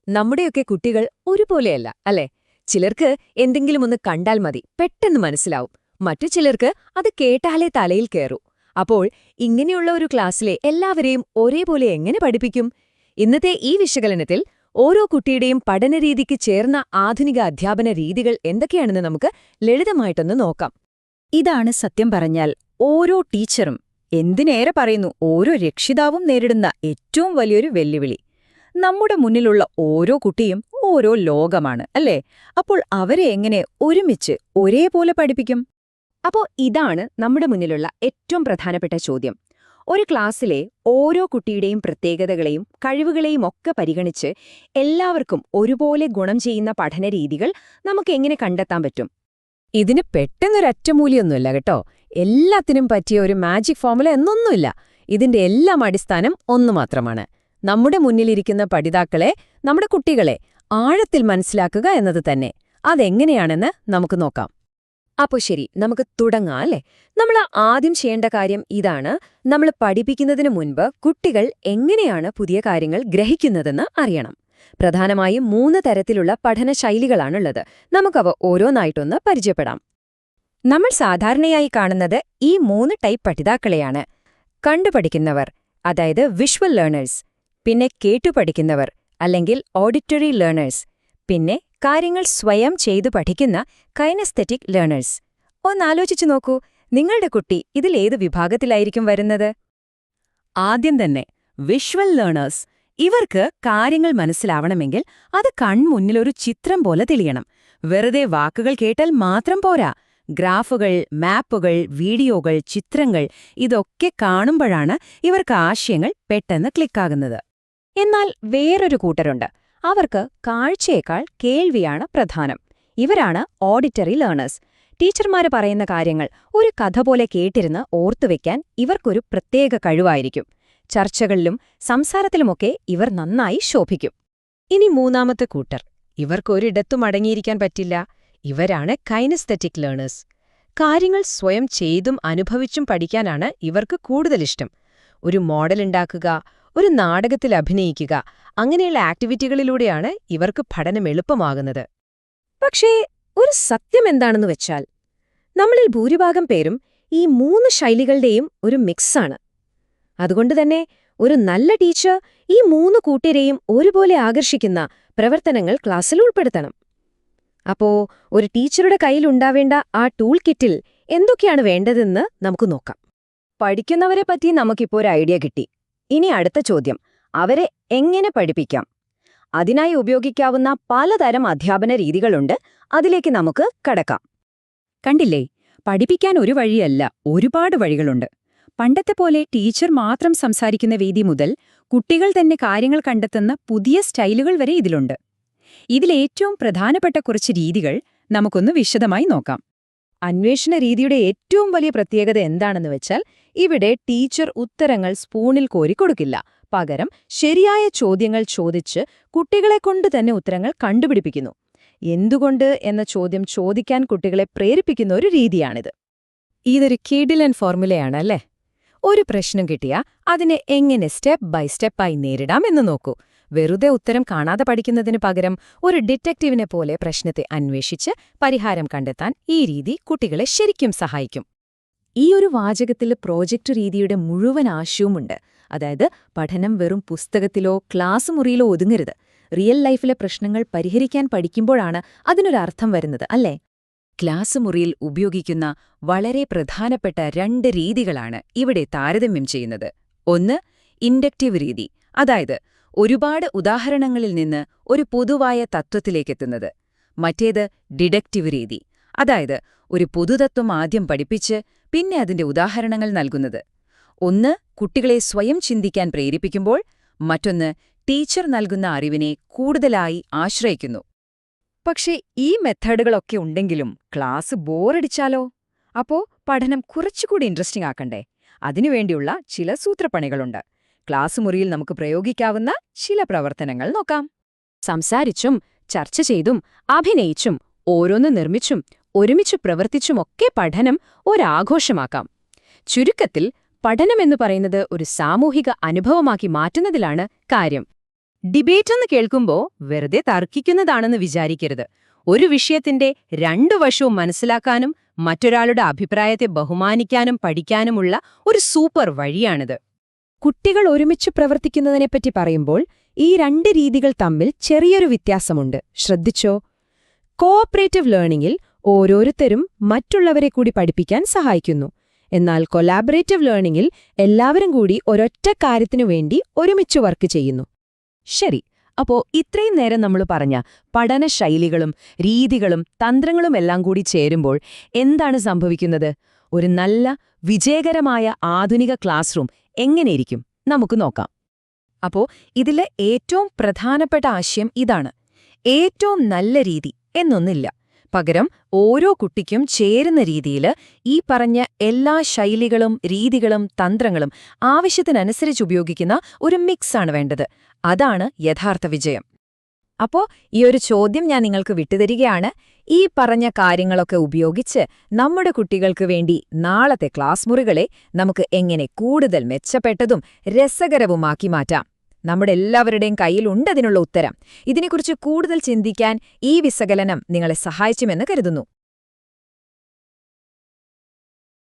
നമ്മുടെയൊക്കെ കുട്ടികൾ ഒരുപോലെയല്ല അല്ലേ? ചിലർക്ക് എന്തെങ്കിലും ഒന്ന് കണ്ടാൽ മതി, പെട്ടെന്ന് മനസ്സിലാവും. മറ്റു ചിലർക്ക് അത് കേട്ടാലേ തലയിൽ കയറൂ. അപ്പോൾ ഇങ്ങനെയുള്ള ഒരു ക്ലാസ്സിലെ എല്ലാവരെയും ഒരേപോലെ എങ്ങനെ പഠിപ്പിക്കും? ഇന്നത്തെ ഈ വിശകലനത്തിൽ ഓരോ കുട്ടിയുടെയും പഠനരീതിക്ക് ചേർന്ന ആധുനിക അധ്യാപന രീതികൾ എന്തൊക്കെയാണെന്ന് നമുക്ക് ലളിതമായിട്ടൊന്ന് നോക്കാം. ഇതാണ് സത്യം പറഞ്ഞാൽ ഓരോ ടീച്ചറും, എന്തിനേറെ പറയുന്നു ഓരോ രക്ഷിതാവും നേരിടുന്ന ഏറ്റവും വലിയൊരു വെല്ലുവിളി. നമ്മുടെ മുന്നിലുള്ള ഓരോ കുട്ടിയും ഓരോ ലോകമാണ്, അല്ലേ? അപ്പോൾ അവരെ എങ്ങനെ ഒരുമിച്ച് ഒരേപോലെ പഠിപ്പിക്കും? അപ്പോൾ ഇതാണ് നമ്മുടെ മുന്നിലുള്ള ഏറ്റവും പ്രധാനപ്പെട്ട ചോദ്യം. ഒരു ക്ലാസ്സിലെ ഓരോ കുട്ടിയുടെയും പ്രത്യേകതകളെയും കഴിവുകളെയും ഒക്കെ പരിഗണിച്ച് എല്ലാവർക്കും ഒരുപോലെ ഗുണം ചെയ്യുന്ന പഠനരീതികൾ നമുക്ക് എങ്ങനെ കണ്ടെത്താൻ പറ്റും? ഇതിന് പെട്ടെന്നൊരൊറ്റമൂലിയൊന്നുമില്ല കേട്ടോ. എല്ലാത്തിനും പറ്റിയ ഒരു മാജിക് ഫോർമുല എന്നൊന്നുമില്ല. ഇതിന്റെ എല്ലാം അടിസ്ഥാനം ഒന്നു മാത്രമാണ്: നമ്മുടെ മുന്നിലിരിക്കുന്ന പഠിതാക്കളെ, നമ്മുടെ കുട്ടികളെ ആഴത്തിൽ മനസ്സിലാക്കുക എന്നത് തന്നെ. അതെങ്ങനെയാണെന്ന് നമുക്ക് നോക്കാം. അപ്പോൾ ശരി, നമുക്ക് തുടങ്ങാം അല്ലേ? നമ്മൾ ആദ്യം ചെയ്യേണ്ട കാര്യം ഇതാണ്: നമ്മൾ പഠിപ്പിക്കുന്നതിന് മുൻപ് കുട്ടികൾ എങ്ങനെയാണ് പുതിയ കാര്യങ്ങൾ ഗ്രഹിക്കുന്നതെന്ന് അറിയണം. പ്രധാനമായും 3 തരത്തിലുള്ള പഠന ശൈലികളാണുള്ളത്. നമുക്കവ ഓരോന്നായിട്ടൊന്ന് പരിചയപ്പെടാം. നമ്മൾ സാധാരണയായി കാണുന്നത് ഈ 3 ടൈപ്പ് പഠിതാക്കളെയാണ്. കണ്ടുപഠിക്കുന്നവർ, അതായത് വിഷ്വൽ ലേണേഴ്സ്; പിന്നെ കേട്ടുപഠിക്കുന്നവർ, അല്ലെങ്കിൽ ഓഡിറ്ററി ലേണേഴ്സ്; പിന്നെ കാര്യങ്ങൾ സ്വയം ചെയ്തു പഠിക്കുന്ന കൈനസ്തെറ്റിക് ലേണേഴ്സ്. ഒന്നാലോചിച്ചു നോക്കൂ, നിങ്ങളുടെ കുട്ടി ഇതിലേത് വിഭാഗത്തിലായിരിക്കും വരുന്നത്? ആദ്യം തന്നെ വിഷ്വൽ ലേണേഴ്സ്. ഇവർക്ക് കാര്യങ്ങൾ മനസ്സിലാവണമെങ്കിൽ അത് കൺമുന്നിലൊരു ചിത്രം പോലെ തെളിയണം. വെറുതെ വാക്കുകൾ കേട്ടാൽ മാത്രം പോരാ. ഗ്രാഫുകൾ, മാപ്പുകൾ, വീഡിയോകൾ, ചിത്രങ്ങൾ ഇതൊക്കെ കാണുമ്പോഴാണ് ഇവർക്ക് ആശയങ്ങൾ പെട്ടെന്ന് ക്ലിക്കാകുന്നത്. എന്നാൽ വേറൊരു കൂട്ടരുണ്ട്. അവർക്ക് കാഴ്ചയേക്കാൾ കേൾവിയാണ് പ്രധാനം. ഇവരാണ് ഓഡിറ്ററി ലേണേഴ്സ്. ടീച്ചർമാര് പറയുന്ന കാര്യങ്ങൾ ഒരു കഥ പോലെ കേട്ടിരുന്ന് ഓർത്തുവെക്കാൻ ഇവർക്കൊരു പ്രത്യേക കഴിവായിരിക്കും. ചർച്ചകളിലും സംസാരത്തിലുമൊക്കെ ഇവർ നന്നായി ശോഭിക്കും. ഇനി മൂന്നാമത്തെ കൂട്ടർ. ഇവർക്കൊരിടത്തും അടങ്ങിയിരിക്കാൻ പറ്റില്ല. ഇവരാണ് കൈനസ്തെറ്റിക് ലേണേഴ്സ്. കാര്യങ്ങൾ സ്വയം ചെയ്തും അനുഭവിച്ചും പഠിക്കാനാണ് ഇവർക്ക് കൂടുതലിഷ്ടം. ഒരു മോഡലുണ്ടാക്കുക, ഒരു നാടകത്തിൽ അഭിനയിക്കുക, അങ്ങനെയുള്ള ആക്ടിവിറ്റികളിലൂടെയാണ് ഇവർക്ക് പഠനം എളുപ്പമാകുന്നത്. പക്ഷേ ഒരു സത്യം എന്താണെന്ന് വെച്ചാൽ, നമ്മളിൽ ഭൂരിഭാഗം പേരും ഈ 3 ശൈലികളുടെയും ഒരു മിക്സാണ്. അതുകൊണ്ടുതന്നെ ഒരു നല്ല ടീച്ചർ ഈ 3 കൂട്ടരെയും ഒരുപോലെ ആകർഷിക്കുന്ന പ്രവർത്തനങ്ങൾ ക്ലാസ്സിൽ ഉൾപ്പെടുത്തണം. അപ്പോ ഒരു ടീച്ചറുടെ കയ്യിലുണ്ടാവേണ്ട ആ ടൂൾ കിറ്റിൽ എന്തൊക്കെയാണ് വേണ്ടതെന്ന് നമുക്ക് നോക്കാം. പഠിക്കുന്നവരെ പറ്റി നമുക്കിപ്പോൾ ഒരു ഐഡിയ കിട്ടി. ഇനി അടുത്ത ചോദ്യം: അവരെ എങ്ങനെ പഠിപ്പിക്കാം? അതിനായി ഉപയോഗിക്കാവുന്ന പലതരം അധ്യാപന രീതികളുണ്ട്. അതിലേക്ക് നമുക്ക് കടക്കാം. കണ്ടില്ലേ, പഠിപ്പിക്കാൻ ഒരു വഴിയല്ല, ഒരുപാട് വഴികളുണ്ട്. പണ്ടത്തെ പോലെ ടീച്ചർ മാത്രം സംസാരിക്കുന്ന വേദി മുതൽ കുട്ടികൾ തന്നെ കാര്യങ്ങൾ കണ്ടെത്തുന്ന പുതിയ സ്റ്റൈലുകൾ വരെ ഇതിലുണ്ട്. ഇതിലേറ്റവും പ്രധാനപ്പെട്ട കുറച്ച് രീതികൾ നമുക്കൊന്ന് വിശദമായി നോക്കാം. അന്വേഷണ രീതിയുടെ ഏറ്റവും വലിയ പ്രത്യേകത എന്താണെന്ന് വെച്ചാൽ, ഇവിടെ ടീച്ചർ ഉത്തരങ്ങൾ സ്പൂണിൽ കോരിക്കൊടുക്കില്ല. പകരം ശരിയായ ചോദ്യങ്ങൾ ചോദിച്ച് കുട്ടികളെക്കൊണ്ട് തന്നെ ഉത്തരങ്ങൾ കണ്ടുപിടിപ്പിക്കുന്നു. എന്തുകൊണ്ട് എന്ന ചോദ്യം ചോദിക്കാൻ കുട്ടികളെ പ്രേരിപ്പിക്കുന്ന ഒരു രീതിയാണിത്. ഇതൊരു കിടിലൻ ഫോർമുലയാണ് അല്ലേ? ഒരു പ്രശ്നം കിട്ടിയാൽ അതിനെ എങ്ങനെ സ്റ്റെപ്പ് ബൈ സ്റ്റെപ്പായി നേരിടാം എന്ന് നോക്കൂ. വെറുതെ ഉത്തരം കാണാതെ പഠിക്കുന്നതിന് പകരം ഒരു ഡിറ്റക്റ്റീവിനെ പോലെ പ്രശ്നത്തെ അന്വേഷിച്ച് പരിഹാരം കണ്ടെത്താൻ ഈ രീതി കുട്ടികളെ ശരിക്കും സഹായിക്കും. ഈ ഒരു വാചകത്തിൽ പ്രോജക്റ്റ് രീതിയുടെ മുഴുവൻ ആശയവുമുണ്ട്. അതായത് പഠനം വെറും പുസ്തകത്തിലോ ക്ലാസ് മുറിയിലോ ഒതുങ്ങരുത്. റിയൽ ലൈഫിലെ പ്രശ്നങ്ങൾ പരിഹരിക്കാൻ പഠിക്കുമ്പോഴാണ് അതിനൊരർത്ഥം വരുന്നത്, അല്ലേ? ക്ലാസ് മുറിയിൽ ഉപയോഗിക്കുന്ന വളരെ പ്രധാനപ്പെട്ട 2 രീതികളാണ് ഇവിടെ താരതമ്യം ചെയ്യുന്നത്. ഒന്ന്, ഇൻഡക്റ്റീവ് രീതി, അതായത് ഒരുപാട് ഉദാഹരണങ്ങളിൽ നിന്ന് ഒരു പൊതുവായ തത്വത്തിലേക്കെത്തുന്നത്. മറ്റേത് ഡിഡക്റ്റീവ് രീതി, അതായത് ഒരു പൊതുതത്വം ആദ്യം പഠിപ്പിച്ച് പിന്നെ അതിന്റെ ഉദാഹരണങ്ങൾ നൽകുന്നത്. ഒന്ന് കുട്ടികളെ സ്വയം ചിന്തിക്കാൻ പ്രേരിപ്പിക്കുമ്പോൾ, മറ്റൊന്ന് ടീച്ചർ നൽകുന്ന അറിവിനെ കൂടുതലായി ആശ്രയിക്കുന്നു. പക്ഷേ ഈ മെത്തേഡുകളൊക്കെ ഉണ്ടെങ്കിലും ക്ലാസ് ബോറടിച്ചാലോ? അപ്പോ പഠനം കുറച്ചുകൂടി ഇൻട്രസ്റ്റിംഗ് ആക്കണ്ടേ? അതിനുവേണ്ടിയുള്ള ചില സൂത്രപ്പണികളുണ്ട്. ക്ലാസ് മുറിയിൽ നമുക്ക് പ്രയോഗിക്കാവുന്ന ചില പ്രവർത്തനങ്ങൾ നോക്കാം. സംസാരിച്ചും ചർച്ച ചെയ്തും അഭിനയിച്ചും ഓരോന്ന് നിർമ്മിച്ചും ഒരുമിച്ച് പ്രവർത്തിച്ചുമൊക്കെ പഠനം ഒരാഘോഷമാക്കാം. ചുരുക്കത്തിൽ പഠനമെന്നു പറയുന്നത് ഒരു സാമൂഹിക അനുഭവമാക്കി മാറ്റുന്നതിലാണ് കാര്യം. ഡിബേറ്റ് എന്ന് കേൾക്കുമ്പോൾ വെറുതെ തർക്കിക്കുന്നതാണെന്ന് വിചാരിക്കരുത്. ഒരു വിഷയത്തിന്റെ രണ്ടു വശവും മനസ്സിലാക്കാനും മറ്റൊരാളുടെ അഭിപ്രായത്തെ ബഹുമാനിക്കാനും പഠിക്കാനുമുള്ള ഒരു സൂപ്പർ വഴിയാണിത്. കുട്ടികൾ ഒരുമിച്ച് പ്രവർത്തിക്കുന്നതിനെപ്പറ്റി പറയുമ്പോൾ ഈ രണ്ട് രീതികൾ തമ്മിൽ ചെറിയൊരു വ്യത്യാസമുണ്ട്, ശ്രദ്ധിച്ചോ? കോഓപ്പറേറ്റീവ് ലേണിംഗിൽ ഓരോരുത്തരും മറ്റുള്ളവരെ കൂടി പഠിപ്പിക്കാൻ സഹായിക്കുന്നു. എന്നാൽ കൊലാബറേറ്റീവ് ലേണിംഗിൽ എല്ലാവരും കൂടി ഒരൊറ്റ കാര്യത്തിനു വേണ്ടി ഒരുമിച്ച് വർക്ക് ചെയ്യുന്നു. ശരി, അപ്പോ ഇത്രയും നേരം നമ്മൾ പറഞ്ഞ പഠനശൈലികളും രീതികളും തന്ത്രങ്ങളുമെല്ലാം കൂടി ചേരുമ്പോൾ എന്താണ് സംഭവിക്കുന്നത്? ഒരു നല്ല വിജയകരമായ ആധുനിക ക്ലാസ് റൂം എങ്ങനെയിരിക്കും? നമുക്ക് നോക്കാം. അപ്പോ ഇതിലെ ഏറ്റവും പ്രധാനപ്പെട്ട ആശയം ഇതാണ്: ഏറ്റവും നല്ല രീതി എന്നൊന്നില്ല. പകരം ഓരോ കുട്ടിക്കും ചേരുന്ന രീതിയിൽ ഈ പറഞ്ഞ എല്ലാ ശൈലികളും രീതികളും തന്ത്രങ്ങളും ആവശ്യത്തിനനുസരിച്ച് ഉപയോഗിക്കുന്ന ഒരു മിക്സാണ് വേണ്ടത്. അതാണ് യഥാർത്ഥ വിജയം. അപ്പോ ഈ ഒരു ചോദ്യം ഞാൻ നിങ്ങൾക്ക് വിട്ടുതരികയാണ്. ഈ പറഞ്ഞ കാര്യങ്ങളൊക്കെ ഉപയോഗിച്ച് നമ്മുടെ കുട്ടികൾക്ക് വേണ്ടി നാളത്തെ ക്ലാസ് മുറികളെ നമുക്ക് എങ്ങനെ കൂടുതൽ മെച്ചപ്പെട്ടതും രസകരവുമാക്കി മാറ്റാം? നമ്മുടെ എല്ലാവരുടെയും കയ്യിലുണ്ടതിനുള്ള ഉത്തരം. ഇതിനെക്കുറിച്ച് കൂടുതൽ ചിന്തിക്കാൻ ഈ വിശകലനം നിങ്ങളെ സഹായിച്ചുമെന്ന് കരുതുന്നു.